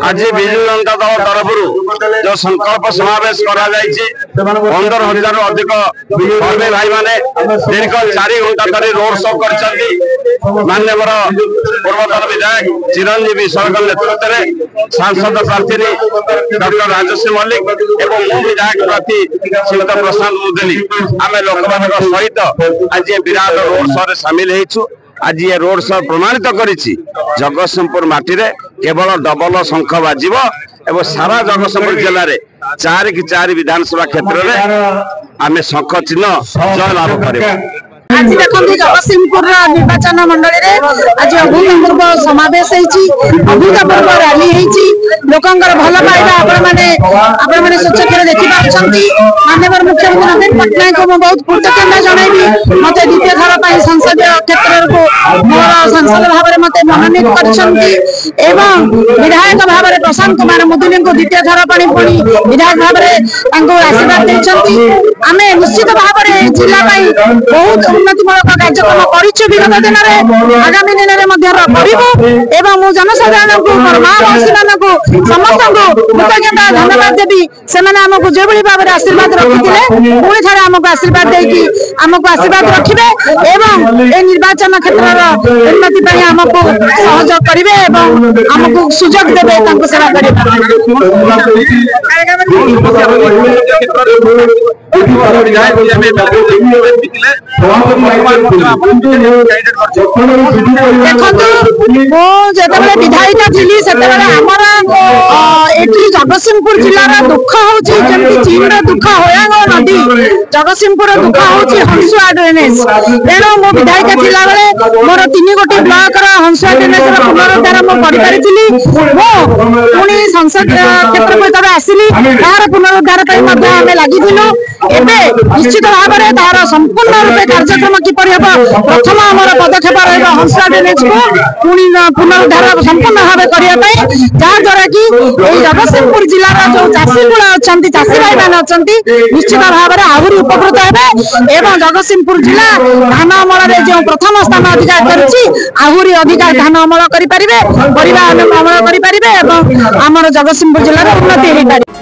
आज विजु जनता दल तरफ जो संकल्प समावेश करा 15,000 अधिक कर्मी भाई मैंने दीर्घ 4 घंटा धरी रोड शो कर माननीय पूर्वतन विधायक चिरंजीवी सरकार नेतृत्व में सांसद प्रार्थी डॉक्टर राजश्री मल्लिक एवं मु विधायक प्रार्थी श्रीमती प्रशांत मुदली आम लोक सहित आज विराट रोड शो सामिल हो आज ये रोड शो प्रमाणित करिछि जगतसिंहपुर माटी रे केवल डबल शंख बाजिब एवं सारा जगतसिंहपुर जिले में 4 की 4 विधानसभा क्षेत्र में आम शंख चिन्ह जय लाभ कर आज देखो जगतसिंहपुर निर्वाचन मंडल में आज अभूतपूर्व समावेश अभूतपूर्व रैली लोकंर भल पाइबा आपण मैंने स्वच्छता देखी माननीय मुख्यमंत्री नवीन पट्टनायक को बहुत कृतज्ञता जनइबी मत द्वितीय थर संसदीय क्षेत्र को मोर सांसद भाव में मत मनोनीत कर विधायक भाव में प्रशांत कुमार मुदुली को द्वितीय थर पुणी विधायक भाव में आशीर्वाद देते आम निश्चित भाव में जिला बहुत उन्नतिमूलक कार्यक्रम करिछु विगत दिन में आगामी दिन में जनसाधारण को ग्रामवासी को समस्त को कृतज्ञता धन्यवाद देवी से आमको जो भाव में आशीर्वाद रखी पुणी थे आमको आशीर्वाद देकी आमको आशीर्वाद रखिए एवं निर्वाचन क्षेत्र उन्नति आमको सहयोग करेंगे आमको सुजोग देवे सेवा विधायिका थी से जगतसिंहपुर जिलार दुख हूँ चीन दुख होयांग नदी जगतसिंहपुर दुख हूँ हंसुआ ड्रेनेज तेणु मो विधायिका थिला बेले मोर 3 गोटी ब्लॉक हंसुआ ड्रेनेज पुनरुद्धार पुणी संसद क्षेत्र को जब आसिली तार पुनरुद्धार लगी निश्चित भाव में तार संपूर्ण रूपे कार्यक्रम किपर हम प्रथम आम पदक्षेप हंसुआ ड्रेनेज को पुणी पुनरुद्धार संपूर्ण भाव करने जहाद्वारा कि जगतसिंहपुर जिलार जो चाषी कूल अच्छा चाषी भाई मैंने अच्छा निश्चित भाव में आहरी उपकृत हे जगतसिंहपुर जिला धान अमल जो प्रथम स्थान अधिकार करहरी अधिक धान अमल करें परिवा अमल करें आमर जगतसिंहपुर जिले में उन्नति हो पारे।